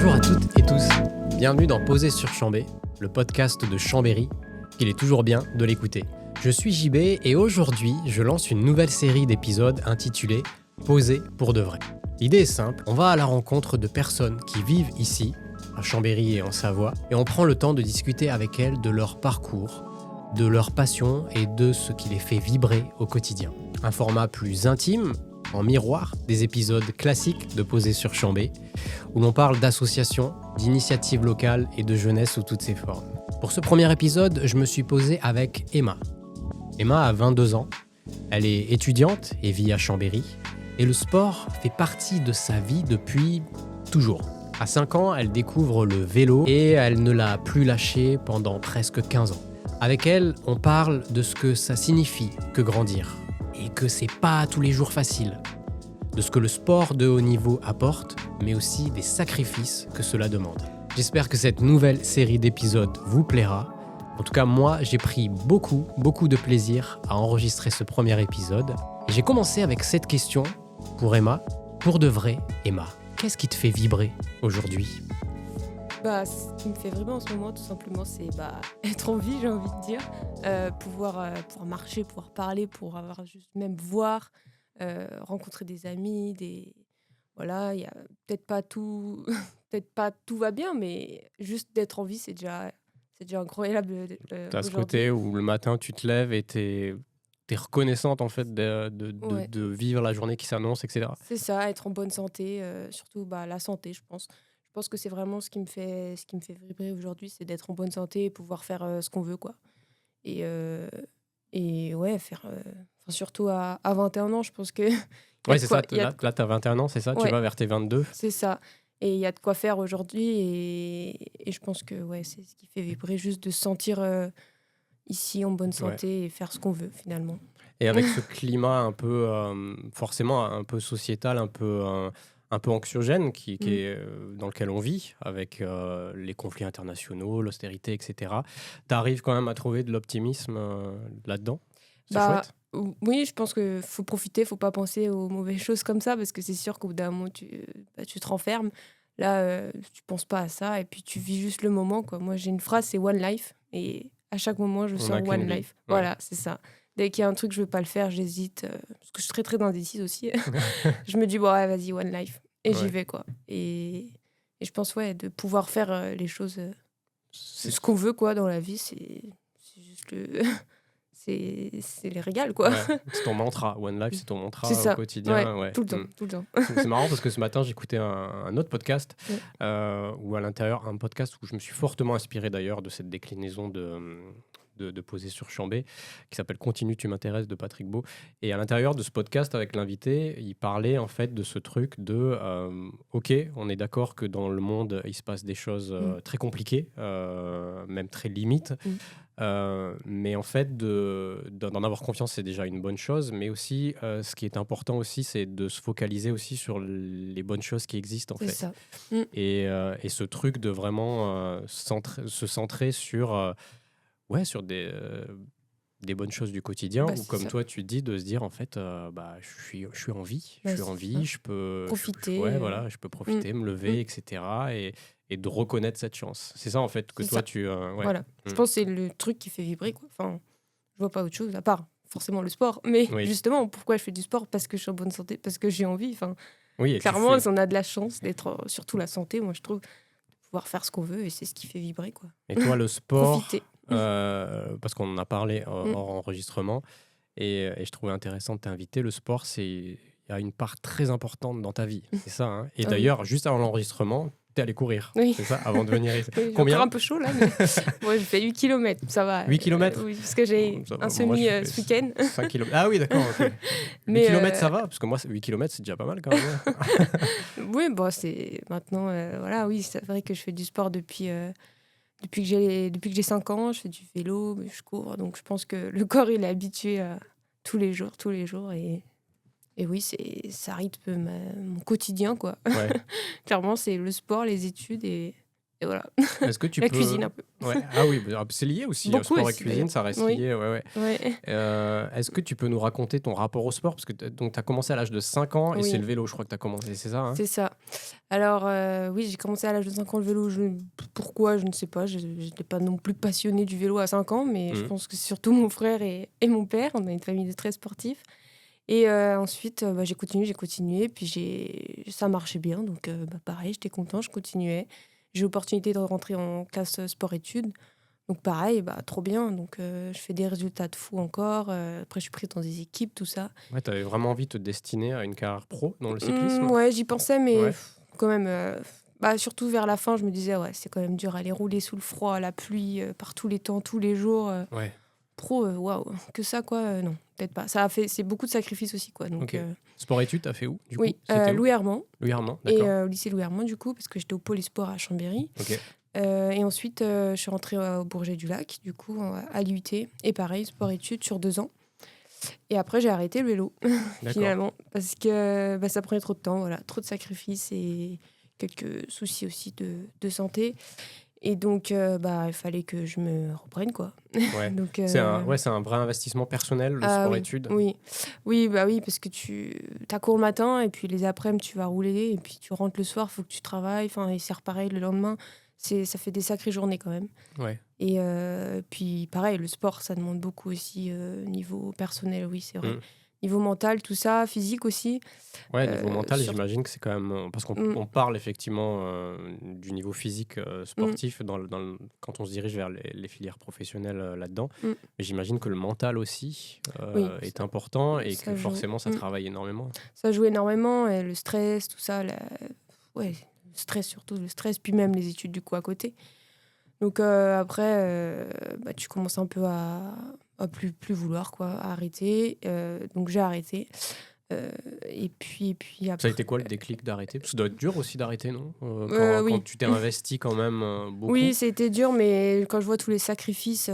Bonjour à toutes et tous, bienvenue dans Poser sur Chambé, le podcast de Chambéry, qu'il est toujours bien de l'écouter. Je suis JB et aujourd'hui, je lance une nouvelle série d'épisodes intitulée Poser pour de vrai. L'idée est simple, on va à la rencontre de personnes qui vivent ici, à Chambéry et en Savoie, et on prend le temps de discuter avec elles de leur parcours, de leur passion et de ce qui les fait vibrer au quotidien. Un format plus intime, en miroir des épisodes classiques de Poser sur Chambé, où l'on parle d'associations, d'initiatives locales et de jeunesse sous toutes ses formes. Pour ce premier épisode, je me suis posé avec Emma. Emma a 22 ans, elle est étudiante et vit à Chambéry, et le sport fait partie de sa vie depuis toujours. À 5 ans, elle découvre le vélo et elle ne l'a plus lâché pendant presque 15 ans. Avec elle, on parle de ce que ça signifie que grandir, et que c'est pas tous les jours facile. De ce que le sport de haut niveau apporte, mais aussi des sacrifices que cela demande. J'espère que cette nouvelle série d'épisodes vous plaira. En tout cas, moi, j'ai pris beaucoup de plaisir à enregistrer ce premier épisode. Et j'ai commencé avec cette question pour Emma. Pour de vrai, Emma, qu'est-ce qui te fait vibrer aujourd'hui ? Ce qui me fait vibrer en ce moment, tout simplement, c'est être en vie, j'ai envie de dire. Pouvoir marcher, pouvoir parler, pour avoir juste même voir, rencontrer des amis, Voilà, il y a peut-être pas tout... peut-être pas tout va bien, mais juste d'être en vie, c'est déjà incroyable T'as ce aujourd'hui. côté où le matin, tu te lèves et t'es reconnaissante en fait Ouais, de vivre la journée qui s'annonce, etc. c'est ça, être en bonne santé, surtout la santé, je pense. Je pense que c'est vraiment ce qui me fait vibrer aujourd'hui, c'est d'être en bonne santé et pouvoir faire ce qu'on veut, quoi. Et, ouais, surtout à 21 ans, je pense que il y a Ouais, de c'est quoi. ça. Là, t'as 21 ans, c'est ça ? Tu Ouais, vas vers tes 22 ? c'est ça. Et il y a de quoi faire aujourd'hui. Et je pense que ouais, c'est ce qui fait vibrer, juste de se sentir ici en bonne Ouais. santé et faire ce qu'on veut, finalement. Et avec ce climat un peu, forcément, un peu sociétal, un peu anxiogène qui Mm. est, dans lequel on vit, avec les conflits internationaux, l'austérité, etc., tu arrives quand même à trouver de l'optimisme là-dedans ? C'est Bah, chouette ? oui, je pense qu'il faut profiter, faut pas penser aux mauvaises choses comme ça, parce que c'est sûr qu'au bout d'un moment, tu te renfermes. Là, tu penses pas à ça, et puis tu vis juste le moment, quoi. Moi, j'ai une phrase, c'est One Life, et à chaque moment, je On n'a sors qu'une One vie. Life. Ouais. Voilà, c'est ça. Dès qu'il y a un truc, je veux pas le faire, j'hésite, parce que je suis très indécise aussi. Je me dis, bon, ouais, vas-y, One Life, et j'y Ouais. vais, quoi. Et je pense, ouais, de pouvoir faire les choses, C'est ce qu'on veut, quoi, dans la vie, c'est juste le... c'est les régales, quoi. ouais, c'est ton mantra. One Life, c'est ton C'est mantra au ça, ouais, quotidien. Ouais. tout le temps, tout le temps. C'est marrant parce que ce matin, j'écoutais un autre podcast, Ouais. où à l'intérieur, un podcast où je me suis fortement inspiré d'ailleurs de cette déclinaison de Poser sur Chambé, qui s'appelle Continue, tu m'intéresses, de Patrick Beau. Et à l'intérieur de ce podcast, avec l'invité, il parlait en fait de ce truc de ok, on est d'accord que dans le monde, il se passe des choses très compliquées, même très limites. Mais en fait, d'en avoir confiance, c'est déjà une bonne chose. Mais aussi, ce qui est important aussi, c'est de se focaliser aussi sur les bonnes choses qui existent, en C'est fait. ça. Et ce truc de vraiment se centrer sur, sur des bonnes choses du quotidien, ou C'est comme ça. toi, tu dis, de se dire, en fait, je suis en vie. Je suis en C'est ça. vie, je peux, Profiter. ouais, voilà, je peux profiter, me lever, etc. Et de reconnaître cette chance. C'est ça, en fait, que C'est toi, ça. tu... ouais. Voilà. Je pense que c'est le truc qui fait vibrer, quoi. Enfin, je vois pas autre chose, à part forcément le sport. Mais Oui. justement, pourquoi je fais du sport ? Parce que je suis en bonne santé, parce que j'ai envie. Enfin, Oui, et clairement, on a de la chance d'être, surtout la santé, moi, je trouve, de pouvoir faire ce qu'on veut, et c'est ce qui fait vibrer, quoi. Et toi, le sport, Profiter. parce qu'on en a parlé hors enregistrement, et je trouvais intéressant de t'inviter, le sport, il y a une part très importante dans ta vie, c'est ça, hein. Et Ah oui. d'ailleurs, juste avant l'enregistrement, t'es allé courir, Oui. c'est ça, avant de venir ici. Oui, j'ai Combien ? encore un peu chaud là, mais moi j'ai fait 8 km, ça va. 8 km ? Oui, parce que j'ai Ça va, un moi, semi je fais ce week-end. 5 km. Ah oui, d'accord, ok. 8 Mais km, ça va ? Parce que moi, 8 km, c'est déjà pas mal quand même. oui, bon, c'est maintenant, voilà, oui, c'est vrai que je fais du sport depuis que j'ai 5 ans, je fais du vélo, je cours, donc je pense que le corps il est habitué à tous les jours, et oui, ça rythme mon quotidien, quoi. Ouais. Clairement, c'est le sport, les études, et et voilà. Est-ce que tu La peux... cuisine un peu. Ouais. Ah oui, c'est lié aussi. Beaucoup Sport et aussi cuisine, d'ailleurs. ça reste Oui, lié. Ouais, ouais. ouais. Est-ce que tu peux nous raconter ton rapport au sport? Parce que tu as commencé à l'âge de 5 ans et c'est Oui, le vélo, je crois que tu as commencé, c'est ça, hein? c'est ça. Alors oui, j'ai commencé à l'âge de 5 ans le vélo. Pourquoi? Je ne sais pas. Je n'étais pas non plus passionnée du vélo à 5 ans, mais je Mhm. pense que c'est surtout mon frère et mon père. On a une famille de très sportifs. Et ensuite, j'ai continué. Puis ça marchait bien. Donc pareil, j'étais contente, je continuais. J'ai eu l'opportunité de rentrer en classe sport-études. Donc pareil, trop bien. Donc je fais des résultats de fou encore. Après, je suis prise dans des équipes, tout ça. Ouais, tu avais vraiment envie de te destiner à une carrière pro dans le cyclisme? Ouais, j'y pensais, mais Ouais. quand même, surtout vers la fin, je me disais, ouais, c'est quand même dur, aller rouler sous le froid, la pluie, par tous les temps, tous les jours. Ouais. Pro, waouh, que ça, quoi, non, peut-être pas. C'est beaucoup de sacrifices aussi, quoi. Donc, Ok. Sport-études, t'as fait où, du coup? oui, C'était où? Louis Armand, Louis Armand, et d'accord. au lycée Louis Armand, du coup, parce que j'étais au pôle sport à Chambéry. Ok, Et ensuite, je suis rentrée au Bourget du Lac, du coup, à l'IUT. Et pareil, sport-études sur 2 ans. Et après, j'ai arrêté le vélo, d'accord. finalement, parce que ça prenait trop de temps, voilà, trop de sacrifices et quelques soucis aussi de santé. Et donc, il fallait que je me reprenne, quoi. Ouais. Donc, C'est un vrai investissement personnel, le ah oui, sport-études. oui. Oui, oui, parce que tu as cours le matin et puis les après-midi, tu vas rouler et puis tu rentres le soir, il faut que tu travailles. Enfin, et c'est repareil le lendemain. Ça fait des sacrées journées quand même. Ouais. Et puis, pareil, le sport, ça demande beaucoup aussi niveau personnel, oui, c'est vrai. Mm. Niveau mental, tout ça, physique aussi. Ouais, niveau mental, Sur... j'imagine que c'est quand même... parce qu'on Mm, on parle effectivement du niveau physique mm, sportif quand on se dirige vers les filières professionnelles là-dedans. mm. Mais j'imagine que le mental aussi Oui, est important et que ça joue. forcément, ça travaille énormément. Ça joue énormément, et le stress, tout ça. Ouais, le stress surtout, le stress, puis même les études du coup à côté. Donc après, tu commences un peu à plus vouloir, quoi, à arrêter. Donc j'ai arrêté. Et puis Ça a après... été quoi le déclic d'arrêter? Parce que ça doit être dur aussi d'arrêter, non? Quand Oui. tu t'es investi quand même beaucoup. Oui, c'était dur, mais quand je vois tous les sacrifices,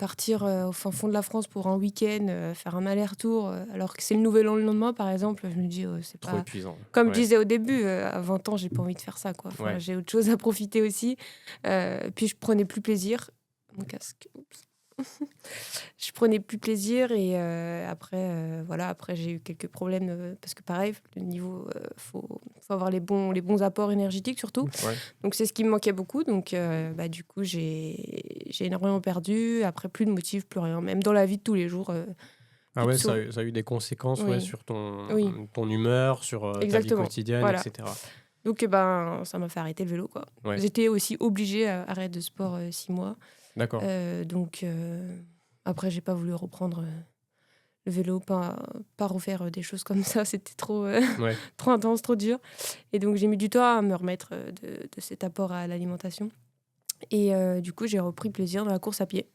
partir au fin fond de la France pour un week-end, faire un aller-retour, alors que c'est le nouvel an le lendemain, par exemple, je me dis, c'est Trop pas... épuisant. Comme je Ouais. disais au début, à 20 ans, j'ai pas envie de faire ça, quoi. Enfin, Ouais. j'ai autre chose à profiter aussi. Puis je prenais plus plaisir. Mon casque. Oups. Je prenais plus plaisir et après j'ai eu quelques problèmes parce que pareil, le niveau, faut avoir les bons apports énergétiques surtout. Ouais. Donc c'est ce qui me manquait beaucoup. Donc du coup j'ai énormément perdu. Après plus de motifs, plus rien. Même dans la vie de tous les jours. Ah ouais, ça a eu des conséquences Oui, sur oui, ton humeur, sur ta vie exactement. quotidienne, Voilà. etc. Donc ça m'a fait arrêter le vélo, quoi. Ouais, J'étais aussi obligée à arrêter de sport 6 mois. d'accord. Donc après j'ai pas voulu reprendre le vélo, pas refaire des choses comme ça, c'était trop, Ouais, trop intense, trop dur. Et donc j'ai mis du temps à me remettre de cet apport à l'alimentation. Et du coup, j'ai repris plaisir dans la course à pied.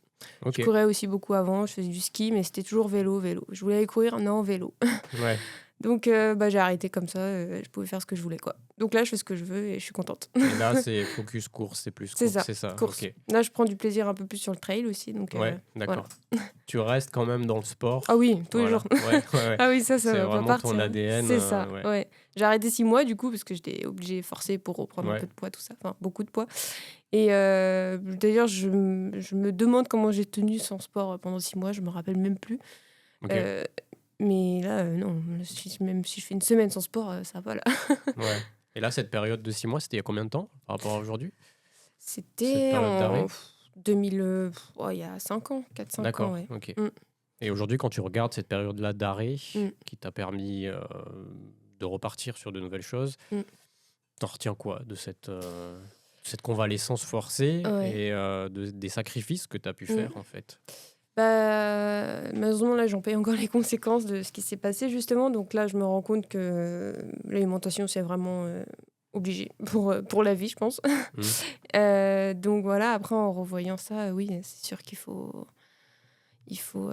Je ok. courais aussi beaucoup avant, je faisais du ski, mais c'était toujours vélo. Je voulais aller courir, non, vélo. Ouais. Donc j'ai arrêté comme ça, je pouvais faire ce que je voulais, quoi. Donc là, je fais ce que je veux et je suis contente. Et là, c'est focus course, c'est plus C'est course, ça, c'est ça. course. Ok. Là, je prends du plaisir un peu plus sur le trail aussi. Donc, Ouais, voilà. d'accord. Tu restes quand même dans le sport. Ah oui, tous les Voilà. jours. Ouais, ouais, ouais. Ah oui, ça C'est va pas vraiment ton partir. ADN. C'est ça, Ouais. ouais. J'ai arrêté 6 mois du coup parce que j'étais obligée, forcée pour reprendre un Ouais. peu de poids, tout ça. Enfin, beaucoup de poids. Et d'ailleurs, je me demande comment j'ai tenu sans sport pendant 6 mois. Je me rappelle même plus. Ok. Mais là, non. Même si je fais une semaine sans sport, ça va là. Ouais. Et là, cette période de 6 mois, c'était il y a combien de temps par rapport à aujourd'hui? Cette C'était période en d'arrêt? 2000, il y a 5 ans, 4-5 ans, D'accord, ouais. ok. Mm. Et aujourd'hui, quand tu regardes cette période-là d'arrêt Mm. qui t'a permis de repartir sur de nouvelles choses, Mm. t'en retiens quoi de cette convalescence forcée Ouais. et des sacrifices que tu as pu Mm. faire en fait? Malheureusement, là, j'en paye encore les conséquences de ce qui s'est passé, justement. Donc là, je me rends compte que l'alimentation, c'est vraiment obligé pour la vie, je pense. Donc voilà, après, en revoyant ça, oui, c'est sûr qu'il faut... faut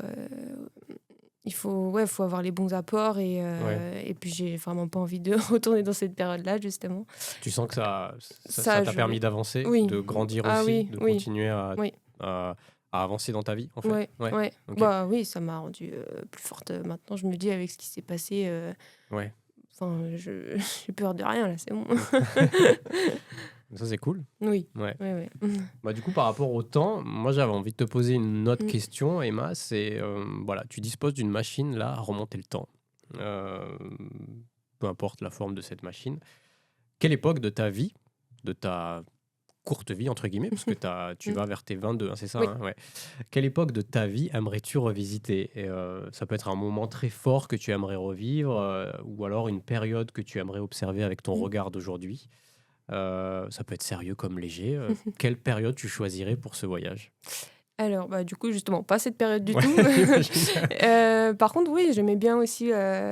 avoir les bons apports Ouais. et puis j'ai vraiment pas envie de retourner dans cette période-là, justement. Tu sens que ça Ça, t'a permis d'avancer, Oui. de grandir Ah aussi, oui, de oui, continuer oui. à avancer dans ta vie en fait? Ouais, Ouais, ouais. ok. Bah oui, ça m'a rendue plus forte. Maintenant, je me dis, avec ce qui s'est passé, Ouais. j'ai peur de rien, là, c'est bon. Ça, c'est cool. Oui, Ouais. oui, oui. Du coup, par rapport au temps, moi, j'avais envie de te poser une autre Mm. question, Emma. C'est, voilà, tu disposes d'une machine, là, à remonter le temps. Euh, Peu importe la forme de cette machine. Quelle époque de ta vie, de ta courte vie, entre guillemets, parce que tu Mm. vas vers tes 22, hein, c'est ça, Oui. hein, ouais. Quelle époque de ta vie aimerais-tu revisiter? Et, ça peut être un moment très fort que tu aimerais revivre, ou alors une période que tu aimerais observer avec ton Mm. regard d'aujourd'hui. Ça peut être sérieux comme léger. Quelle période tu choisirais pour ce voyage? Alors, bah, du coup, justement, pas cette période du Ouais, tout. j'imagine. Par contre, oui, j'aimais bien aussi,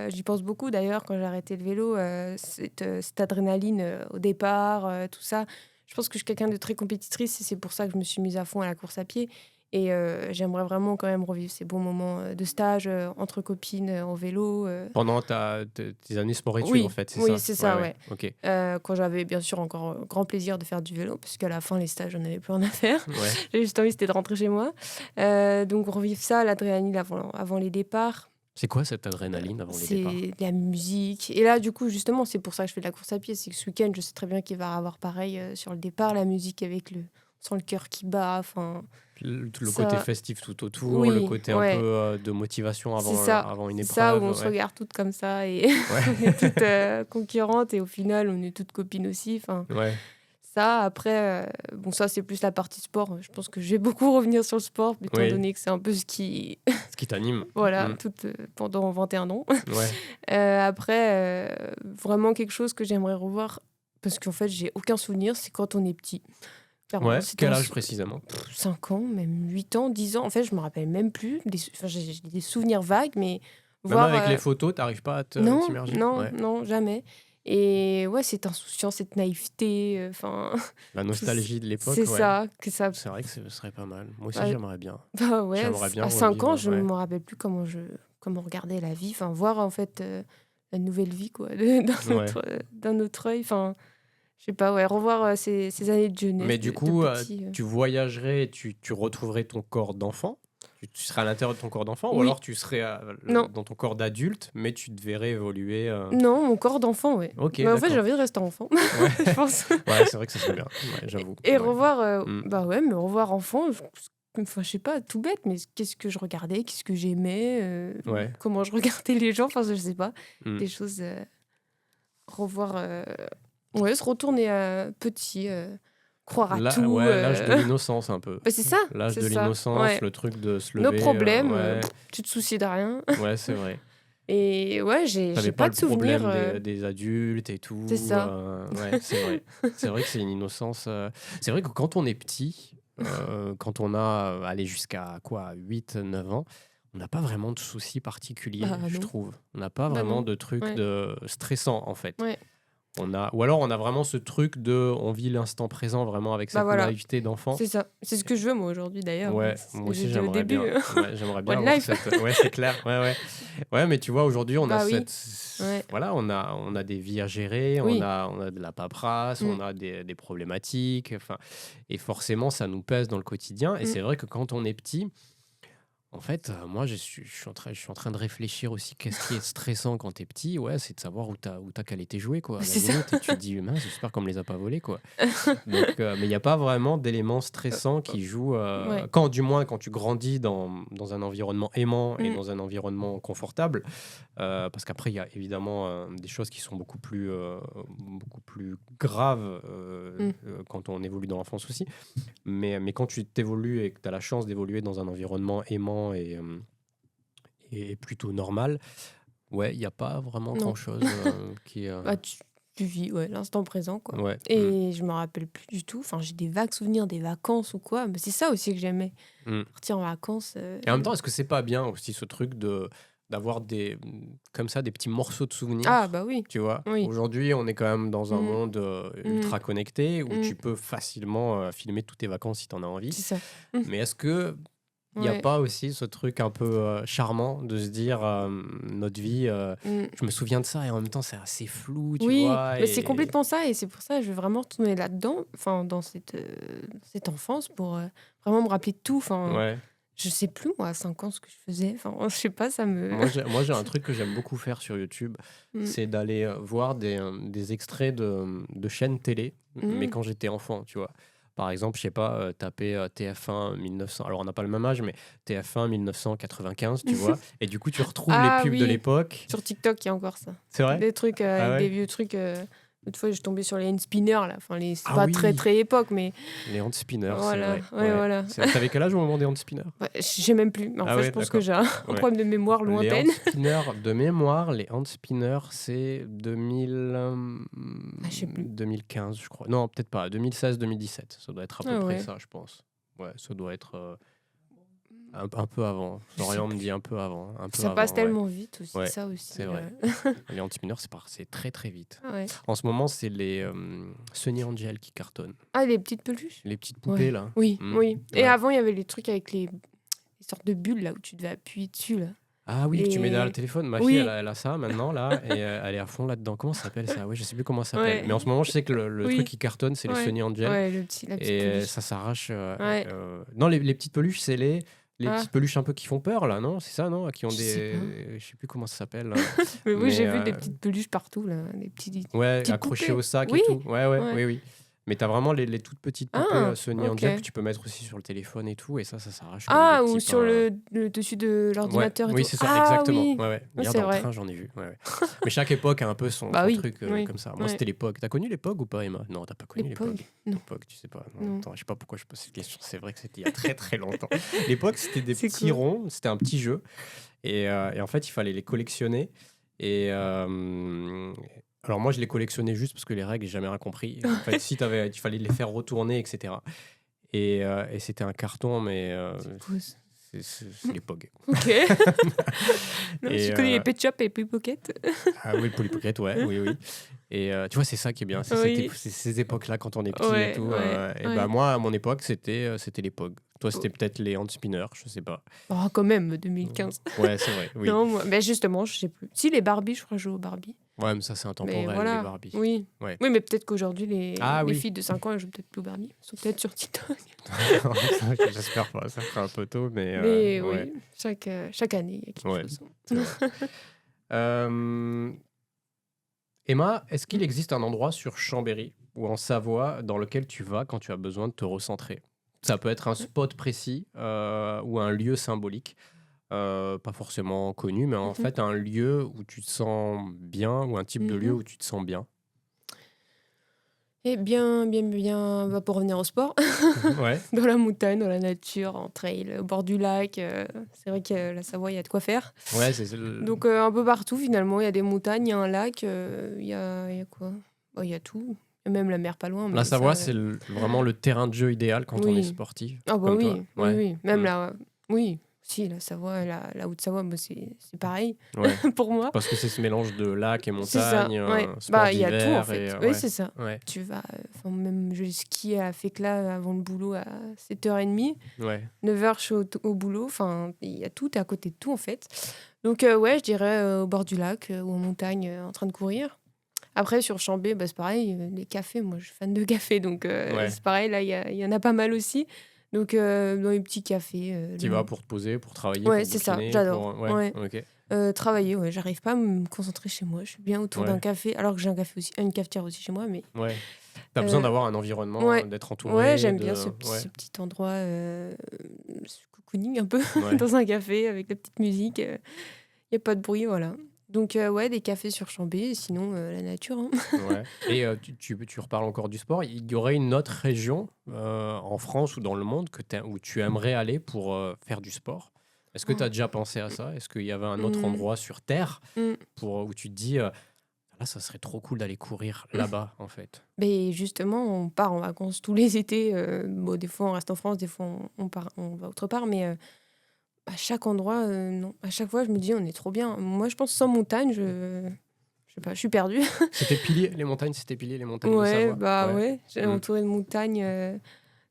j'y pense beaucoup d'ailleurs quand j'ai arrêté le vélo, cette adrénaline au départ, tout ça. Je pense que je suis quelqu'un de très compétitrice et c'est pour ça que je me suis mise à fond à la course à pied. Et j'aimerais vraiment quand même revivre ces bons moments de stage entre copines en vélo. Pendant tes années sport-études, en Oui, fait, c'est oui, ça? c'est Ouais, ça, ouais, ouais. ok. Quand j'avais bien sûr encore grand plaisir de faire du vélo, parce qu'à la fin, les stages, j'en avais plus rien à faire. Ouais. J'avais juste envie, c'était de rentrer chez moi. Donc, revivre ça, l'adrénaline avant les départs, C'est quoi cette adrénaline avant les départs? c'est de la musique. Et là, du coup, justement, c'est pour ça que je fais de la course à pied. C'est que ce week-end, je sais très bien qu'il va y avoir pareil sur le départ, la musique avec on sent le cœur qui bat. Enfin, Le côté ça, festif tout autour, le oui, côté un peu ouais. de motivation C'est ça. avant une C'est ça où on épreuve. se Ouais. regarde toutes comme ça et Ouais. on est toutes concurrentes et au final, on est toutes copines aussi. Enfin, Ouais. ça, après, bon, ça, c'est plus la partie sport. Je pense que je vais beaucoup revenir sur le sport, étant Oui. donné que c'est un peu ce qui. Ce qui t'anime. Voilà, Mm. pendant 21 ans. Ouais. Après, vraiment quelque chose que j'aimerais revoir, parce qu'en fait, j'ai aucun souvenir, c'est quand on est petit. Clairement, Ouais. c'était Quel âge précisément? 5 ans, même 8 ans, 10 ans. En fait, je me rappelle même plus. Enfin, j'ai des souvenirs vagues, mais Même voir. avec les photos, t'arrives pas à Non, t'immerger? non, Ouais. non, jamais. Et ouais, cette insouciance, cette naïveté, enfin, La nostalgie de l'époque, c'est ouais. ça, que ça. C'est vrai que ce serait pas mal. Moi aussi, Bah, j'aimerais bien. bah ouais, J'aimerais bien à 5 ans, revivre. je Ouais. me rappelle plus comment regarder la vie, enfin, voir en fait la nouvelle vie, quoi, Ouais. d'un autre œil. Enfin, je sais pas, ouais, revoir ces années de Mais jeunesse, du de coup, petit. tu voyagerais, et tu retrouverais ton corps d'enfant. Tu serais à l'intérieur de ton corps d'enfant, ou Oui, alors tu serais non, dans ton corps d'adulte, mais tu te verrais évoluer. non, mon corps d'enfant, ouais. Ok, Mais en fait, j'ai d'accord. envie de rester enfant, Ouais. je pense. Ouais, c'est vrai que ça serait bien. Ouais, j'avoue. Et Ouais. revoir, Mm. bah ouais, mais revoir enfant, enfin, je sais pas, tout bête, mais qu'est-ce que je regardais, qu'est-ce que j'aimais, Ouais. comment je regardais les gens, enfin, je sais pas, Mm. des choses, revoir, ouais, se retourner petit, croire à Là, tout. ouais, l'âge de l'innocence un peu. Bah, c'est ça, L'âge c'est de ça, l'innocence, ouais. le truc de se Nos lever. problèmes, Ouais, tu te soucies de rien. ouais, c'est vrai. Et ouais, j'ai T'avais pas pas le de souvenirs. problème des adultes et tout. C'est ça. Ouais, c'est vrai. C'est vrai que c'est une innocence. C'est vrai que quand on est petit, quand on a allé jusqu'à quoi, 8, 9 ans, on n'a pas vraiment de soucis particuliers, Bah je non, trouve. On n'a pas bah vraiment non. de trucs Ouais, de stressants, en fait. ouais, Ou alors on a vraiment ce truc de on vit l'instant présent vraiment avec bah cette voilà, naïveté d'enfant. c'est ça. C'est ce que je veux moi aujourd'hui d'ailleurs. Ouais, C'est ce moi que j'ai aussi dit au j'aimerais début. bien. Ouais, j'aimerais bien One avoir life. cette. Ouais, c'est clair. Ouais, ouais. Ouais, mais tu vois, aujourd'hui, on a Bah oui, cette. ouais, Voilà, on a des vies à gérer, oui. on a de la paperasse, Mm, on a des problématiques. Enfin, et forcément, ça nous pèse dans le quotidien. Et mm. c'est vrai que quand on est petit, en fait, moi, je suis en train de réfléchir aussi. Qu'est-ce qui est stressant quand t'es petit? Ouais, c'est de savoir où t'as calé tes jouets, quoi. À la C'est ça. limite, et tu te dis, mince, j'espère qu'on me les a pas volés, quoi. Donc, mais il n'y a pas vraiment d'éléments stressants qui jouent. Ouais. Du moins, quand tu grandis dans un environnement aimant et Mm, dans un environnement confortable. Parce qu'après, il y a évidemment des choses qui sont beaucoup plus graves mm. quand on évolue dans l'enfance aussi. Mais quand tu t'évolues et que tu as la chance d'évoluer dans un environnement aimant et plutôt normal, ouais, il n'y a pas vraiment Non. grand-chose qui... Bah, tu vis ouais, l'instant présent, quoi. Ouais. Et je me rappelle plus du tout. Enfin, j'ai des vagues souvenirs des vacances ou quoi. Mais c'est ça aussi que j'aimais. Mm. Partir en vacances. Et en même temps, est-ce que c'est pas bien aussi ce truc d'avoir comme ça des petits morceaux de souvenirs, Ah, bah oui. tu vois? Oui. Aujourd'hui, on est quand même dans un Mm, monde mm, ultra connecté où mm. tu peux facilement filmer toutes tes vacances si tu en as envie. C'est ça. Mais est-ce que il n'y a Ouais. pas aussi ce truc un peu charmant de se dire notre vie, Mm. je me souviens de ça et en même temps c'est assez flou, tu Oui, vois? mais c'est Et complètement ça. Et c'est pour ça que je vais vraiment retourner là-dedans, enfin, dans cette enfance, pour vraiment me rappeler de tout. Enfin, ouais, Je sais plus, moi, à 5 ans, ce que je faisais. Enfin, je sais pas, ça me. Moi, j'ai un truc que j'aime beaucoup faire sur YouTube, Mm. c'est d'aller voir des extraits de chaînes télé, mais Mm. quand j'étais enfant, tu vois. Par exemple, je sais pas, taper TF1 1900. Alors, on n'a pas le même âge, mais TF1 1995, tu vois. Et du coup, tu retrouves les Ah pubs de oui, l'époque. sur TikTok, il y a encore ça. C'est vrai? Des trucs Ah avec des ouais? vieux trucs. L'autre fois, je suis tombée sur les hand-spinners, là. Enfin, c'est Ah pas très, oui! très époque, mais Les hand spinners, c'est voilà. vrai. Ouais, Ouais. voilà. T'avais quel âge au moment des hand spinners? Ouais, je sais même plus. Mais en Ah fait, je ouais, pense que d'accord. j'ai un Ouais. problème de mémoire Les lointaine. hand spinners, de mémoire, les hand spinners, c'est 2000, Ah, je sais plus. 2015, je crois. Non, peut-être pas. 2016-2017. Ça doit être à peu Ah près ouais. ça, je pense. Ouais, ça doit être un peu avant. Je sais Florian me plus. dit un peu avant. Un peu Ça passe avant, ouais. tellement vite aussi, Ouais, ça aussi. c'est vrai. Les hand spinners, c'est très très vite. Ah ouais. En ce moment, c'est les Sunny Angel qui cartonnent. Ah, les petites peluches? Les petites poupées, Ouais. là. Oui, Mm. oui. Et Ouais. avant, il y avait les trucs avec les sortes de bulles, là, où tu devais appuyer dessus, là. Ah oui, que tu mets derrière le Les... téléphone. Ma fille, Oui. elle a ça maintenant, là, et elle est à fond là-dedans. Comment ça s'appelle ça? Oui, je sais plus comment ça s'appelle. Ouais. Mais en ce moment, je sais que le truc Oui. qui cartonne, c'est les Ouais. Sunny Angel. Ouais, la petite Et peluche. ça s'arrache. Ouais. Non, les petites peluches, c'est les Ah, petites peluches un peu qui font peur, là, non? C'est ça, non? Qui ont je sais pas. Je sais plus comment ça s'appelle. Mais oui, j'ai Mais vu des petites peluches partout, là. Des petites ouais, accrochées poupées. au sac Oui. et tout. Ouais, Ouais. oui, oui. Mais t'as vraiment les toutes petites poupées Ah, Sunny ok. Angel que tu peux mettre aussi sur le téléphone et tout. Et ça s'arrache comme Ah, des ou petits sur pains. le dessus de Ouais, l'ordinateur et oui, tout. c'est ça, Ah exactement. oui, Ouais, ouais. oui, Hier, c'est dans le vrai. train, j'en ai vu. Ouais, ouais. Mais chaque époque a un peu son Bah oui, truc oui. comme ça. Moi, Ouais. c'était l'époque. T'as connu l'époque ou pas, Emma? Non, t'as pas connu Les l'époque. POG? Non. L'époque, tu sais pas. Non, Non. attends, je sais pas pourquoi je pose cette question. C'est vrai que c'était il y a très très longtemps. L'époque, c'était des C'est petits quoi? ronds. C'était un petit jeu. Et en fait, il fallait les collectionner. Et alors, moi, je les collectionnais juste parce que les règles, j'ai jamais rien compris. En fait, si il fallait les faire retourner, etc. Et c'était un carton, mais c'est les POG. Ok. Non, Et je connais les Pet Shop et les Polly Pocket. ah oui, le Polly Pocket, ouais, oui, oui. Et tu vois, c'est ça qui est bien. Oui. C'est ces époques-là, quand on est petit et Ouais, tout. ouais, Et ouais. bah, moi, à mon époque, c'était les POG. Toi, c'était peut-être les hand spinners, je sais pas. Oh, quand même, 2015. Ouais, c'est vrai, oui. Non, moi, mais justement, je sais plus. Si, les Barbie, je crois que je joue aux Barbie. Ouais, mais ça, c'est Mais intemporel, les voilà. Barbie. Oui. Ouais. Oui, mais peut-être qu'aujourd'hui, les Ah oui. filles de 5 ans, elles jouent peut-être plus aux Barbie. Elles sont peut-être sur TikTok. J'espère pas, ça ferait un peu tôt, mais Mais ouais. oui, chaque année, il y a quelque Ouais. chose. C'est vrai. Emma, est-ce qu'il existe un endroit sur Chambéry ou en Savoie dans lequel tu vas quand tu as besoin de te recentrer? Ça peut être un spot précis ou un lieu symbolique, pas forcément connu, mais en fait un lieu où tu te sens bien ou un type de lieu où tu te sens bien. Et bien, bah, pour revenir au sport, Ouais, dans la montagne, dans la nature, en trail, au bord du lac. C'est vrai que la Savoie, il y a de quoi faire. ouais, Donc, un peu partout, finalement, il y a des montagnes, il y a un lac, il y a quoi? Bah, il y a tout. Il y a même la mer pas loin. la Mais Savoie, ça, c'est vraiment le terrain de jeu idéal quand on est oui. sportif, Ah bah comme oui, toi. oui, Ouais. oui. Même Mm. oui, si, la Savoie, la Haute-Savoie, bah, c'est pareil Ouais. pour moi. Parce que c'est ce mélange de lac et C'est ça, montagne, ouais. sport Bah, il y a tout, en d'hiver fait. et Oui, ouais. c'est ça. Ouais, Tu vas, même je skie à Fécla avant le boulot à 7h30. ouais. 9h, je suis au boulot. Enfin, il y a tout, t'es à côté de tout, en fait. Donc, ouais, je dirais au bord du lac ou en montagne en train de courir. Après, sur Chambé, bah, c'est pareil, les cafés. Moi, je suis fan de café, donc Ouais. c'est pareil. Là, il y en a pas mal aussi. Donc, dans les petits cafés. Tu vas pour te poser, pour travailler, Ouais, pour c'est ça, bouquiner, j'adore. Ouais, Ouais. ok. Travailler, ouais, j'arrive pas à me concentrer chez moi. Je suis bien autour d'un Ouais, café, alors que j'ai un café aussi, une cafetière aussi chez moi, mais ouais. T'as besoin d'avoir un environnement, ouais, d'être ouais, entouré, j'aime bien de... ce Ouais, petit endroit, ce cocooning un peu ouais, dans un café avec la petite musique. Il y a pas de bruit, voilà. Donc ouais, des cafés sur Chambé, sinon la nature. Hein. ouais. Et tu reparles encore du sport. Il y aurait une autre région en France ou dans le monde où tu aimerais aller pour faire du sport? Est-ce que tu as déjà pensé à ça? Est-ce qu'il y avait un autre Mm, endroit sur Terre mm. où tu te dis, là, ça serait trop cool d'aller courir là-bas, en fait? Mais justement, on part en vacances tous les étés. Bon, des fois, on reste en France, des fois, on va autre part. Mais à chaque endroit, non. À chaque fois, je me dis, on est trop bien. Moi, je pense sans montagne, je sais pas, je suis perdue. C'était Piliers, les montagnes de Ouais, Savoie? bah Ouais. ouais, j'ai Mm. entouré de montagnes.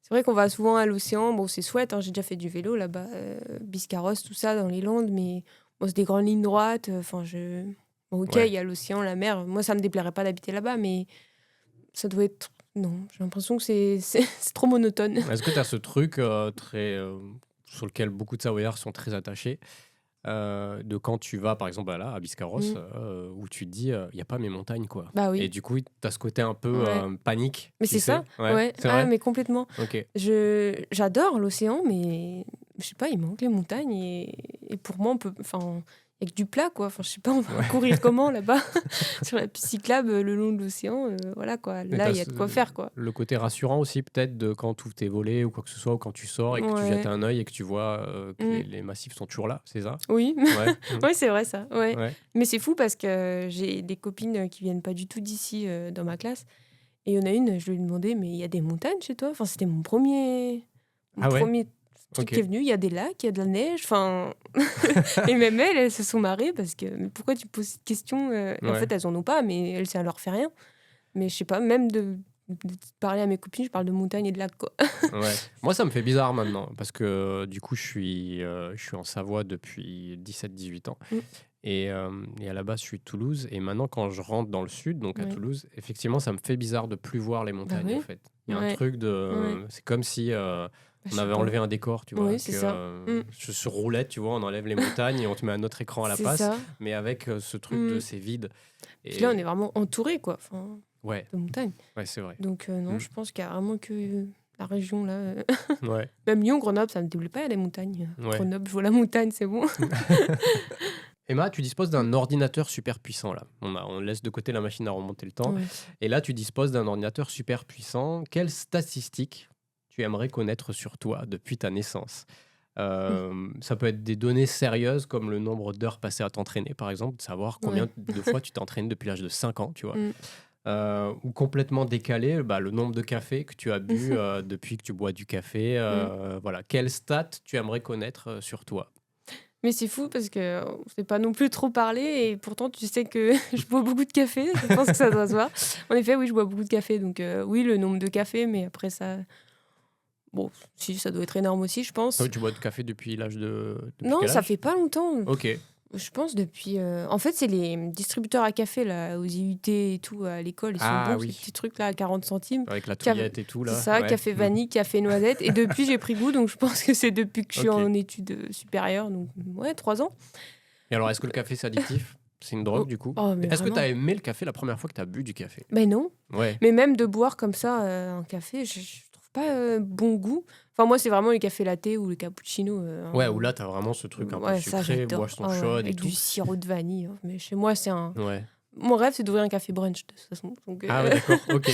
C'est vrai qu'on va souvent à l'océan. Bon, c'est chouette, hein, j'ai déjà fait du vélo là-bas, Biscarrosse, tout ça, dans les Landes. Mais bon, c'est des grandes lignes droites. Enfin, bon, ok, il Ouais. y a l'océan, la mer. Moi, ça me déplairait pas d'habiter là-bas, mais ça doit être. Non, j'ai l'impression que c'est trop monotone. Est-ce que tu as ce truc très sur lequel beaucoup de Savoyards sont très attachés. De quand tu vas, par exemple, à Biscarrosse, où tu te dis, il n'y a pas mes montagnes, quoi. Bah Et oui. du coup, tu as ce côté un peu Ouais. panique, Mais tu c'est sais. ça, Ouais, ouais. c'est Ah, vrai. mais complètement. Ok. J'adore l'océan, mais je sais pas, il manque les montagnes. Et pour moi, enfin, il n'y a que du plat, quoi. Enfin, je sais pas, on va courir comment là-bas sur la piste cyclable le long de l'océan. Voilà, quoi. Mais Là, il y a de quoi faire, quoi. le côté rassurant aussi, peut-être, de quand tu ouvres tes volets ou quoi que ce soit, ou quand tu sors et que tu jettes Ouais. un œil et que tu vois que Mm. les massifs sont toujours là, c'est ça? Oui, Ouais. ouais, c'est vrai ça. Ouais. Ouais. Mais c'est fou parce que j'ai des copines qui viennent pas du tout d'ici dans ma classe. Et il y en a une, je lui ai demandé, mais il y a des montagnes chez toi? Enfin, c'était mon Ah ouais? premier truc Ok. qui est venu. Il y a des lacs, il y a de la neige. Enfin, et même elles se sont marrées parce que mais pourquoi tu poses cette question? Et en Ouais. fait, elles en ont pas, mais elles, ça leur fait rien. Mais je sais pas, même de parler à mes copines, je parle de montagne et de lac, quoi. Ouais. Moi, ça me fait bizarre maintenant parce que du coup, je suis en Savoie depuis 17-18 ans Mm. et à la base, je suis de Toulouse. Et maintenant, quand je rentre dans le sud, donc à Ouais. Toulouse, effectivement, ça me fait bizarre de plus voir les Bah montagnes en oui. fait. Il y a un Ouais. truc de. Ouais. C'est comme si Bah, je on sais avait pas. enlevé un décor, tu vois. Oui, c'est ça. Mm. Sur roulette, tu vois, on enlève les montagnes et on te met un autre écran à la C'est place, ça. mais avec ce truc de Mm. c'est vide. Puis là, on est Et vraiment entouré, quoi. Enfin, ouais, de montagnes. ouais, c'est vrai. Donc non, Mm. je pense qu'il y a vraiment que la région là. Ouais, Même Lyon, Grenoble, ça ne me déplaît pas, il y a des montagnes. ouais. Grenoble, je vois la montagne, c'est bon. Emma, tu disposes d'un ordinateur super puissant là. On laisse de côté la machine à remonter le temps. Ouais. Et là, tu disposes d'un ordinateur super puissant. Quelles statistiques tu aimerais connaître sur toi depuis ta naissance? Ça peut être des données sérieuses comme le nombre d'heures passées à t'entraîner, par exemple, de savoir combien Ouais. de fois tu t'entraînes depuis l'âge de 5 ans, tu vois. Mm. Ou complètement décalé, le nombre de cafés que tu as bu depuis que tu bois du café. Voilà. Quelles stats tu aimerais connaître sur toi? Mais c'est fou parce que on ne s'est pas non plus trop parlé et pourtant tu sais que je bois beaucoup de café. Je pense que ça doit se voir. En effet, oui, je bois beaucoup de café. Donc oui, le nombre de cafés, mais après ça... Bon, si, ça doit être énorme aussi, je pense. Toi, tu bois du café depuis l'âge de... Depuis Non, quel ça âge? fait pas longtemps. Ok. Je pense depuis... En fait, c'est les distributeurs à café là, aux IUT et tout, à l'école. Ils sont Ah bons, ces oui, petits trucs là, à 40 centimes. avec la Caf- touillette et tout C'est là. ça, Ouais. café vanille, café noisette. Et depuis, j'ai pris goût, donc je pense que c'est depuis que je suis Ok. en études supérieures. Donc, ouais, 3 ans. Et alors, est-ce que le café c'est addictif? C'est une drogue Oh, du coup? oh, mais Est-ce que tu vraiment. as aimé le café la première fois que tu as bu du café? Ben non. Ouais. Mais même de boire comme ça un café, je trouve pas bon goût. Enfin, moi, c'est vraiment le café latte ou le cappuccino. Ouais, où là, tu as vraiment ce truc un peu Ouais, ça, sucré, j'adore. boisson Ah ouais, chaude et avec tout. du sirop de vanille. Hein. Mais chez moi, c'est un... Ouais. Mon rêve, c'est d'ouvrir un café brunch, de toute façon. Donc, Ah ouais, d'accord, ok.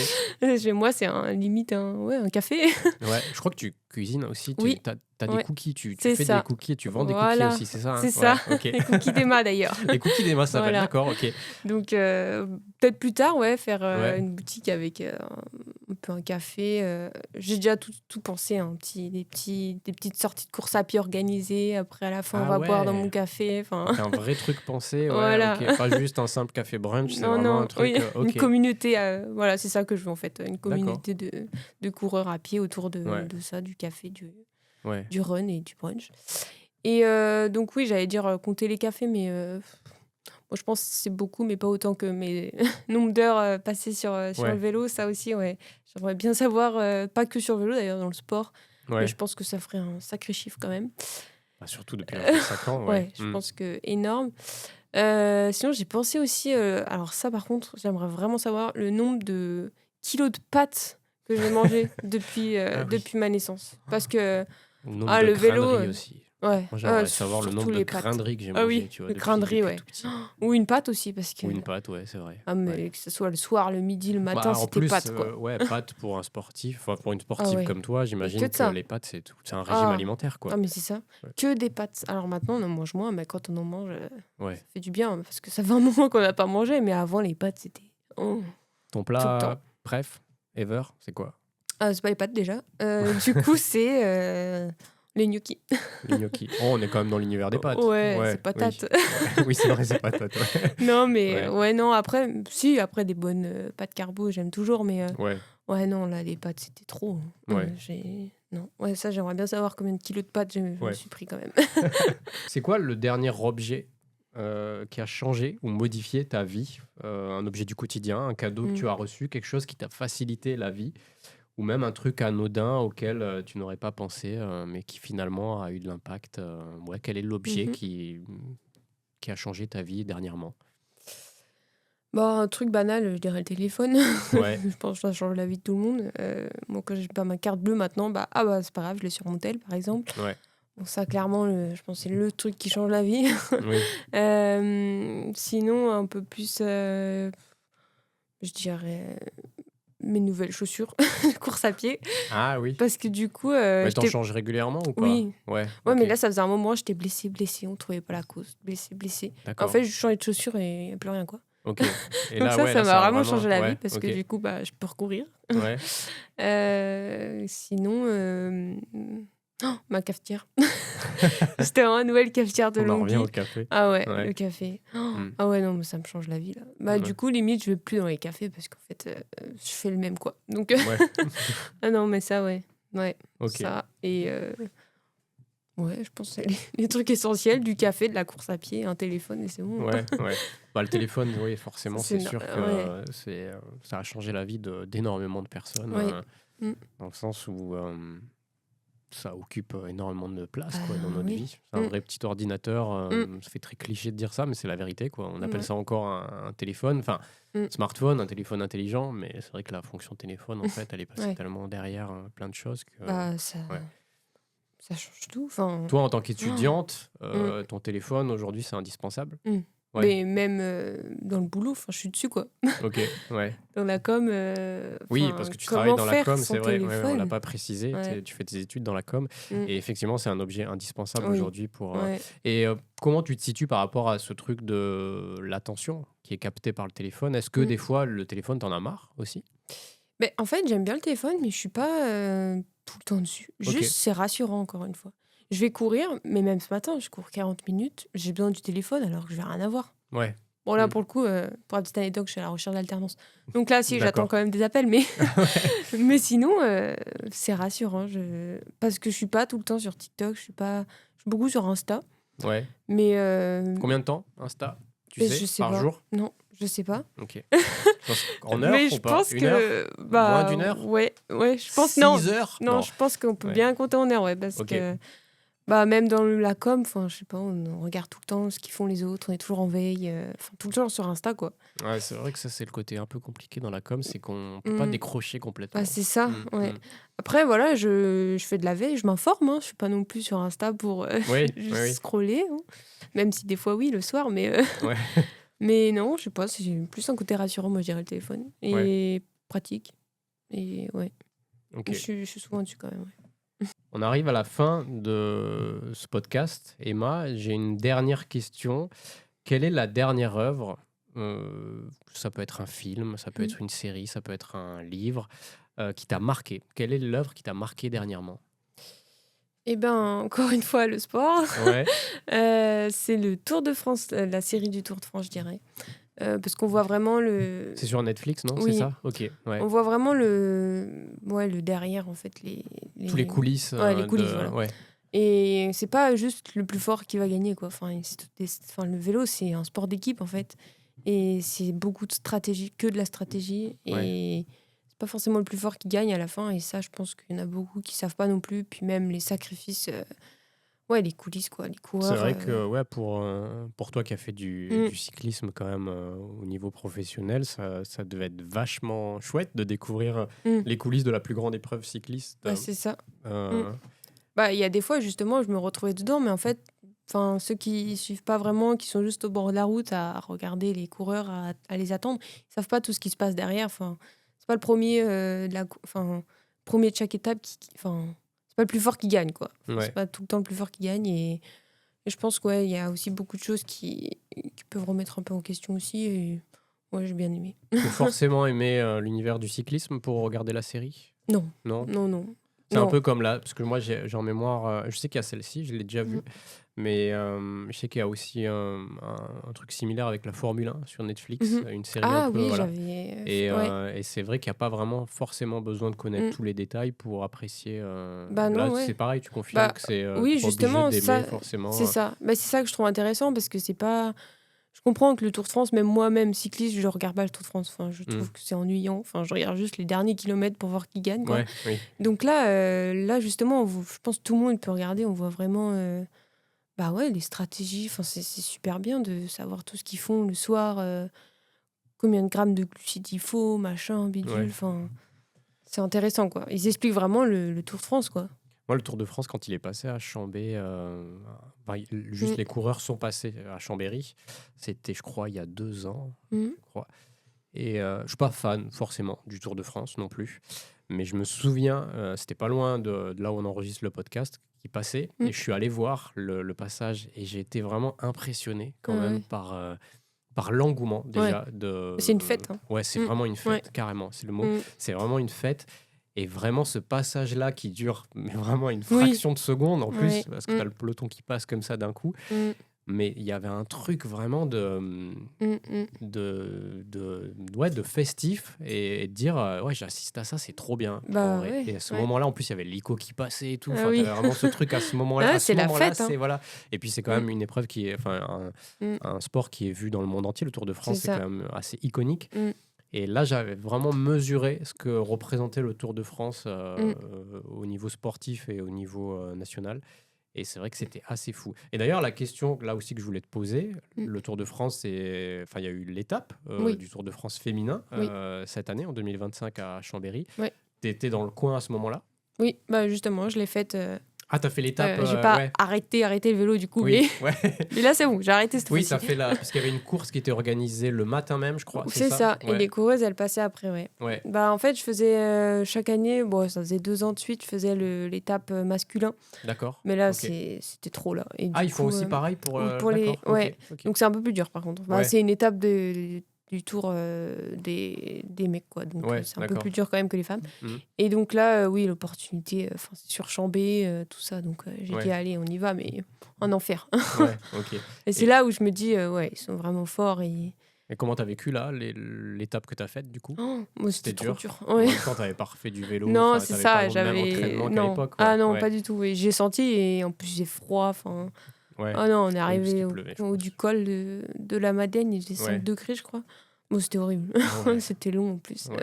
chez moi, c'est limite un café. Ouais, je crois que tu cuisines aussi. Oui. Tu as des Ouais. cookies, tu C'est fais ça. des cookies et tu vends des cookies Voilà. aussi, c'est ça? Hein? C'est ça. Ouais, ok. Les cookies d'Emma, d'ailleurs. Les cookies d'Emma, ça s'appelle, Voilà. d'accord, ok. Donc, peut-être plus tard, ouais, faire Ouais. une boutique avec un peu un café. J'ai déjà tout pensé, hein, des petites sorties de course à pied organisées. Après, à la fin, on Ah va boire dans ouais. mon café. Enfin, Donc un vrai truc pensé, ouais, Voilà. ok. Pas juste un simple café brunch, c'est non, vraiment un non, truc, oui, ok. une communauté. Voilà, c'est ça que je veux en fait. Une communauté de coureurs à pied autour Ouais. de ça, du café, Ouais. du run et du brunch. Et donc, oui, j'allais dire compter les cafés, mais moi, je pense que c'est beaucoup, mais pas autant que mes nombres d'heures passées sur Ouais. le vélo. Ça aussi, ouais. J'aimerais bien savoir, pas que sur le vélo d'ailleurs, dans le sport, mais Ouais. je pense que ça ferait un sacré chiffre quand même. Bah, surtout depuis l'âge de 5 ans, ouais. Ouais, je Mm. pense que énorme. Sinon, j'ai pensé aussi, alors ça par contre, j'aimerais vraiment savoir le nombre de kilos de pâtes que j'ai mangé depuis, Ah oui. depuis ma naissance. Parce que, Le nombre de le vélo, grainderies aussi. ouais, Moi, j'aimerais savoir le surtout nombre de les pâtes. grainderies que j'ai Ah mangées, oui, tu vois, les depuis grainderies, ouais. tout petit. Ou une pâte aussi, parce que... Ou une pâte, ouais, c'est vrai. Ah, mais Ouais. que ce soit le soir, le midi, le matin, Bah, en c'était plus, pâtes, quoi. ouais, pâtes pour un sportif, enfin pour une sportive ouais. comme toi, j'imagine que de ça. que les pâtes, c'est un régime Ah. alimentaire, quoi. Ah, mais c'est ça. Ouais. Que des pâtes. Alors maintenant, on en mange moins, mais quand on en mange, Ouais. ça fait du bien, parce que ça fait un moment qu'on n'a pas mangé, mais avant, les pâtes, c'était... Oh. Ton Tout le plat temps. préf, ever, c'est quoi? C'est pas les pâtes, déjà. Du coup, c'est les gnocchis. Les gnocchis. Oh, on est quand même dans l'univers des pâtes. Ouais, c'est oui. patates. Ouais. Oui, c'est vrai, c'est patates. Ouais. Non, mais Ouais. non, après des bonnes pâtes carbo, j'aime toujours, mais Ouais. ouais, non, là, les pâtes, c'était trop. Ouais. Non, ouais, ça, j'aimerais bien savoir combien de kilos de pâtes je me Ouais. suis pris quand même. C'est quoi le dernier objet qui a changé ou modifié ta vie? Un objet du quotidien, un cadeau que tu as reçu, quelque chose qui t'a facilité la vie ou même un truc anodin auquel tu n'aurais pas pensé, mais qui finalement a eu de l'impact. Ouais, quel est l'objet Mhm. qui a changé ta vie dernièrement? Bah, un truc banal, je dirais le téléphone. Ouais, Je pense que ça change la vie de tout le monde. Moi, quand j'ai pas ma carte bleue maintenant, c'est pas grave, je l'ai sur mon tel, par exemple. ouais, Bon, ça, clairement, je pense que c'est le truc qui change la vie. oui. Sinon, un peu plus, je dirais mes nouvelles chaussures, course à pied. Ah oui. Parce que du coup, Mais t'en j'étais... changes régulièrement ou pas? Oui. Ouais, Ouais, mais ok, là, ça faisait un moment, j'étais blessée, on trouvait pas la cause. Blessée. En d'accord. fait, je changeais de chaussures et il n'y a plus rien, quoi. Ok. Et Donc là, ouais, ça là, m'a ça a vraiment vraiment. changé la vie Ouais, parce que ok. du coup, je peux recourir. Ouais, Sinon, ma cafetière. C'était vraiment une nouvelle cafetière de on en longue revient au vie. café. Ah ouais, Ouais. le café. Hmm. Ah ouais, non, mais ça me change la vie, là. Ouais. Du coup, limite, je vais plus dans les cafés parce qu'en fait, je fais le même, quoi. Donc, Ouais, ah non, mais ça, ouais. Ouais, ok. ça. Et ouais, je pense que c'est les trucs essentiels du café, de la course à pied, un téléphone, et c'est bon. Ouais, ouais. Bah, le téléphone, oui, Ça, forcément, c'est sûr que ouais, ça a changé la vie d'énormément de personnes, ouais. Mm. dans le sens où ça occupe énormément de place Bah quoi, dans notre oui. vie. C'est un Mm. vrai petit ordinateur. Mm. Ça fait très cliché de dire ça, mais c'est la vérité, quoi. On appelle Ouais. ça encore un téléphone, enfin, Mm. smartphone, un téléphone intelligent, mais c'est vrai que la fonction téléphone, en fait, elle est passée Ouais. tellement derrière plein de choses que. Ça, Ouais. ça change tout. Enfin, Toi, en tant qu'étudiante, mm. ton téléphone, aujourd'hui, c'est indispensable? Mm. Ouais, Mais même dans le boulot, je suis dessus, quoi. ok, ouais. Dans la com, Oui, parce que tu travailles comment dans la faire com, c'est son vrai, ouais, on l'a téléphone? pas précisé, Ouais. tu fais tes études dans la com, Mm. et effectivement, c'est un objet indispensable Oui. aujourd'hui pour... Ouais. Et comment tu te situes par rapport à ce truc de l'attention qui est captée par le téléphone? Est-ce que Mm. des fois, le téléphone, t'en as marre aussi? Mais en fait, j'aime bien le téléphone, mais je suis pas tout le temps dessus. Ok, Juste, c'est rassurant, encore une fois. Je vais courir, mais même ce matin, je cours 40 minutes, j'ai besoin du téléphone alors que je vais rien avoir. ouais, Bon, là, mm, pour le coup, pour la petite anecdote, je suis à la recherche d'alternance. Donc là, si, j'attends d'accord. quand même des appels, mais, Ouais. mais sinon, c'est rassurant. Parce que je suis pas tout le temps sur TikTok, je suis beaucoup sur Insta. Ouais. Mais Combien de temps, Insta? Tu mais sais, je sais par pas. jour? Non, je sais pas. Ok. En heure Mais ou je pas? pense Une heure? que... Moins d'une heure? Ouais, je pense... Non, 6 heures? non, Non. je pense qu'on peut Ouais. bien compter en heures, ouais, parce Ok. que... même dans la com, enfin, je sais pas, on regarde tout le temps ce qu'ils font les autres, on est toujours en veille, tout le temps sur Insta, quoi. Ouais, c'est vrai que ça, c'est le côté un peu compliqué dans la com, c'est qu'on peut pas Mm. décrocher complètement. C'est ça, Mm, ouais. mm. Après, voilà, je fais de la veille, je m'informe, hein, je suis pas non plus sur Insta pour Oui, juste oui, scroller, hein. Même si des fois, oui, le soir, mais, oui. Ouais, mais non, je sais pas, c'est plus un côté rassurant, moi, je dirais, le téléphone. ouais, Et pratique. Et ouais, ok. je suis souvent dessus quand même, ouais. On arrive à la fin de ce podcast. Emma, j'ai une dernière question. Quelle est la dernière œuvre ça peut être un film, ça peut Mm. être une série, ça peut être un livre qui t'a marqué. Quelle est l'œuvre qui t'a marqué dernièrement? Eh ben, encore une fois, le sport. Ouais, C'est le Tour de France, la série du Tour de France, je dirais. Parce qu'on voit vraiment le... c'est sur Netflix, non? C'est Oui, ça? Ok, ouais. on voit vraiment le derrière, en fait. Tous les coulisses Ouais, les coulisses, voilà. Ouais, Et c'est pas juste le plus fort qui va gagner, quoi. Enfin, le vélo, c'est un sport d'équipe, en fait. Et c'est beaucoup de stratégie, que de la stratégie. ouais. Et c'est pas forcément le plus fort qui gagne à la fin. Et ça, je pense qu'il y en a beaucoup qui savent pas non plus. Puis même les sacrifices, ouais, les coulisses, quoi. Les C'est coureurs. vrai que ouais, pour toi qui as fait Mm. du cyclisme quand même au niveau professionnel, ça devait être vachement chouette de découvrir Mm. les coulisses de la plus grande épreuve cycliste. C'est ça. Euh, Il y a des fois, justement, je me retrouvais dedans, mais en fait, ceux qui suivent pas vraiment, qui sont juste au bord de la route à regarder les coureurs, à les attendre, ils savent pas tout ce qui se passe derrière. Enfin, c'est pas le premier premier de chaque étape c'est pas le plus fort qui gagne, quoi. ouais. C'est pas tout le temps le plus fort qui gagne. Et je pense qu'il y a aussi beaucoup de choses qui peuvent remettre un peu en question aussi. Et ouais, j'ai bien aimé. Faut forcément aimer l'univers du cyclisme pour regarder la série? Non, Non? non. C'est un Non. peu comme là, parce que moi j'ai en mémoire, je sais qu'il y a celle-ci, je l'ai déjà vue, Mhm. mais je sais qu'il y a aussi un truc similaire avec la Formule 1 sur Netflix, Mhm. une série un Ah peu, oui, voilà. j'avais... Et, ouais. et c'est vrai qu'il n'y a pas vraiment forcément besoin de connaître Mm. tous les détails pour apprécier. Bah non, Là, ouais. c'est pareil, tu confirmes Bah que c'est oui, pas obligé justement, d'aimer ça, forcément. c'est ça. C'est ça que je trouve intéressant parce que c'est pas... Je comprends que le Tour de France, même moi-même cycliste, je regarde pas le Tour de France. Enfin, je Mm. trouve que c'est ennuyant. Enfin, je regarde juste les derniers kilomètres pour voir qui gagne, quoi. Ouais, oui. Donc là justement, je pense que tout le monde peut regarder. On voit vraiment bah ouais, les stratégies. Enfin, c'est super bien de savoir tout ce qu'ils font le soir, combien de grammes de glucides il faut, machin, bidule. Ouais. Enfin, c'est intéressant, quoi. Ils expliquent vraiment le Tour de France, quoi. Moi, le Tour de France, quand il est passé à Chambé, juste Mm. les coureurs sont passés à Chambéry. C'était, je crois, il y a 2 ans, Mm. je crois. Et je suis pas fan, forcément, du Tour de France non plus. Mais je me souviens, c'était pas loin de là où on enregistre le podcast, qui passait. Mm. Et je suis allé voir le passage. Et j'ai été vraiment impressionné, quand Ah même, ouais. par l'engouement, Ouais. déjà. C'est une fête, hein. Ouais, c'est Mm. vraiment une Ouais. fête, carrément. C'est le mot. Mm. C'est vraiment une fête. Et vraiment, ce passage-là qui dure mais vraiment une Oui. fraction de seconde en plus, Ouais. parce que tu as le peloton qui passe comme ça d'un coup. Mm. Mais il y avait un truc vraiment Mm. Mm. de festif et de dire ouais, j'assiste à ça, c'est trop bien. En Bah vrai. ouais. Et à ce Ouais. moment-là, en plus, il y avait l'ICO qui passait et tout. Ah Enfin, oui. t'avais vraiment ce truc à ce moment-là. Ah, À ce c'est la moment-là, fête, hein. c'est voilà. Et puis c'est quand Mm. même une épreuve qui est, enfin, Mm. un sport qui est vu dans le monde entier. Le Tour de France, C'est c'est ça. quand même assez iconique. Mm. Et là, j'avais vraiment mesuré ce que représentait le Tour de France au niveau sportif et au niveau national. Et c'est vrai que c'était assez fou. Et d'ailleurs, la question là aussi que je voulais te poser, Mm. le Tour de France, enfin, il y a eu l'étape Oui. du Tour de France féminin Oui. cette année, en 2025 à Chambéry. Oui. Tu étais dans le coin à ce moment-là? Oui, bah justement, je l'ai faite. Ah, t'as fait l'étape J'ai pas ouais. arrêté le vélo du coup, Oui, ouais. mais là c'est bon, j'ai arrêté cette Oui, fois-ci. t'as fait parce qu'il y avait une course qui était organisée le matin même, je crois. C'est ça. Et Ouais. les coureuses, elles passaient après, ouais. Ouais. Bah en fait, je faisais chaque année, bon, ça faisait 2 ans de suite, je faisais l'étape masculin. D'accord. Mais là, Ok. c'était trop là. Et Ah, du ils font coup, aussi pareil pour. pour les, D'accord. ouais. Ok. Donc c'est un peu plus dur par contre. Bah, Ouais. c'est une étape du tour des mecs, quoi. Donc Ouais, c'est un peu d'accord. plus dur quand même que les femmes. Mhm. Et donc là, oui, l'opportunité, c'est sur Chambé, tout ça. Donc j'ai Ouais. dit, allez, on y va, mais en enfer. Ouais, ok. Et c'est là où je me dis, ouais, ils sont vraiment forts. Et Et comment t'as vécu là, l'étape que t'as faite du coup? oh, moi, c'était C'était trop dur. dur. En Ouais. même temps, t'avais pas refait du vélo. Non, Enfin, c'est t'avais ça, pas le même j'avais. entraînement qu'à Non. l'époque. Ah Ouais. non, Ouais. pas du tout. Et j'ai senti, et en plus, j'ai froid. Enfin. Ouais. Ah non, on est Oui, parce arrivé qu'il au pleuvait, je haut pense. du col de la Madeleine, il faisait 5 Ouais. degrés, je crois. Bon, c'était horrible. Ouais. C'était long en plus. Ouais.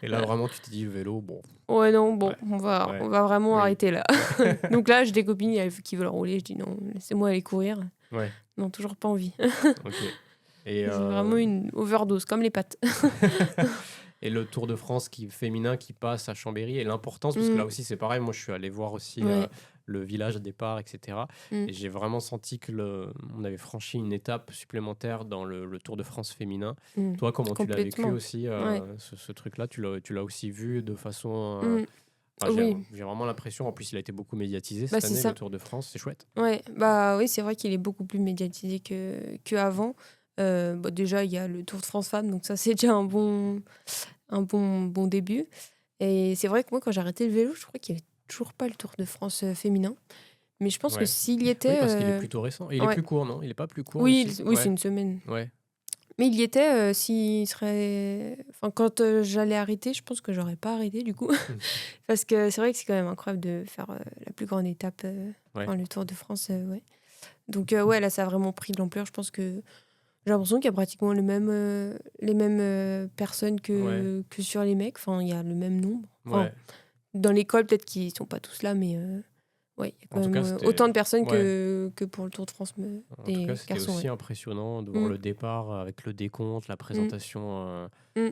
Et là, vraiment, tu t'es dit, le vélo, bon. Ouais, non, bon, Ouais. on va Ouais. vraiment Oui. arrêter là. Ouais. Donc là, j'ai des copines qui veulent rouler. Je dis non, laissez-moi aller courir. Ouais. Non, toujours pas envie. Ok. Et, J'ai vraiment une overdose, comme les pâtes. et le Tour de France féminin qui passe à Chambéry et l'importance, parce que là Mm. aussi, c'est pareil. Moi, je suis allé voir aussi Ouais. le village de départ, etc. Mm. Et j'ai vraiment senti on avait franchi une étape supplémentaire dans le Tour de France féminin. Mm. Toi, comment tu l'as vécu Complètement. aussi, Ouais. ce truc-là? Tu l'as aussi vu de façon... Mm. enfin, Oui. j'ai vraiment l'impression, en plus, il a été beaucoup médiatisé Bah, cette c'est année, ça. le Tour de France. C'est chouette. Ouais, bah oui, c'est vrai qu'il est beaucoup plus médiatisé que avant. Bah, déjà, il y a le Tour de France Femmes, donc ça, c'est déjà un bon début. Et c'est vrai que moi, quand j'ai arrêté le vélo, je crois qu'il n'y avait toujours pas le Tour de France féminin. Mais je pense que Ouais. s'il y Oui, était. parce qu'il est plutôt récent. Et il est Ouais. plus court, non? Il est pas plus court Oui, aussi? oui, Ouais. c'est une semaine. Ouais. Mais il y était, s'il serait. Enfin, quand j'allais arrêter, je pense que j'aurais pas arrêté du coup. Parce que c'est vrai que c'est quand même incroyable de faire la plus grande étape, Ouais. le Tour de France. Ouais. Donc, ouais, là, ça a vraiment pris de l'ampleur. Je pense que j'ai l'impression qu'il y a pratiquement les mêmes personnes Ouais. que sur les mecs. Enfin, il y a le même nombre. Enfin, Ouais. dans l'école, peut-être qu'ils sont pas tous là, mais ouais, il y a En quand tout même cas, c'était... autant de personnes Ouais. que pour le Tour de France En tout des cas, c'était garçons. aussi Ouais. impressionnant de voir Mm. le départ avec le décompte, la présentation Mm.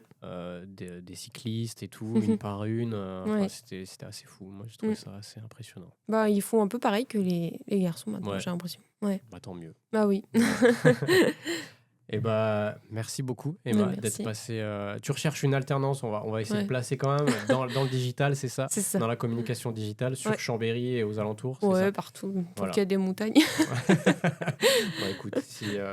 des cyclistes et tout, Mhm. une par une. Enfin, Ouais. c'était assez fou. Moi, j'ai trouvé Mm. ça assez impressionnant. Bah, ils font un peu pareil que les garçons maintenant, Ouais. j'ai l'impression. Ouais. Bah, tant mieux. Bah oui. Et bah, merci beaucoup, Emma, Ouais, d'être merci. passée. Tu recherches une alternance, on va essayer de Ouais. placer quand même dans le digital, c'est ça? C'est ça. Dans la communication digitale, sur Ouais. Chambéry et aux alentours, c'est Ouais, ça? partout. Tant Voilà. qu'il y a des montagnes. Bon, écoute,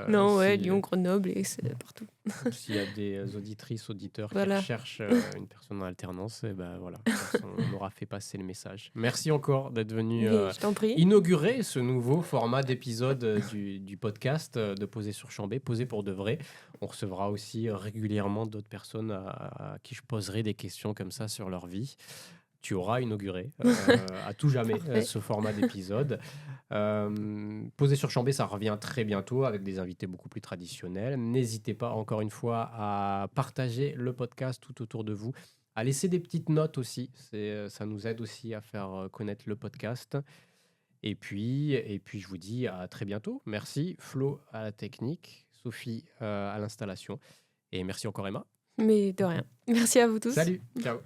Non, ouais, si, Lyon, Grenoble, et c'est partout. s'il y a des auditrices, auditeurs Voilà. qui recherchent une personne en alternance, et ben voilà, de toute façon, on aura fait passer le message. Merci encore d'être venu Mais je t'en prie. inaugurer ce nouveau format d'épisode du podcast de Poser sur Chambé, Poser pour de vrai. On recevra aussi régulièrement d'autres personnes à qui je poserai des questions comme ça sur leur vie. tu auras inauguré à tout jamais Parfait. ce format d'épisode. Posé sur Chambé, ça revient très bientôt avec des invités beaucoup plus traditionnels. N'hésitez pas, encore une fois, à partager le podcast tout autour de vous, à laisser des petites notes aussi. Ça nous aide aussi à faire connaître le podcast. Et puis, je vous dis à très bientôt. Merci Flo à la technique, Sophie à l'installation. Et merci encore Emma. Mais de rien. Merci à vous tous. Salut, ciao.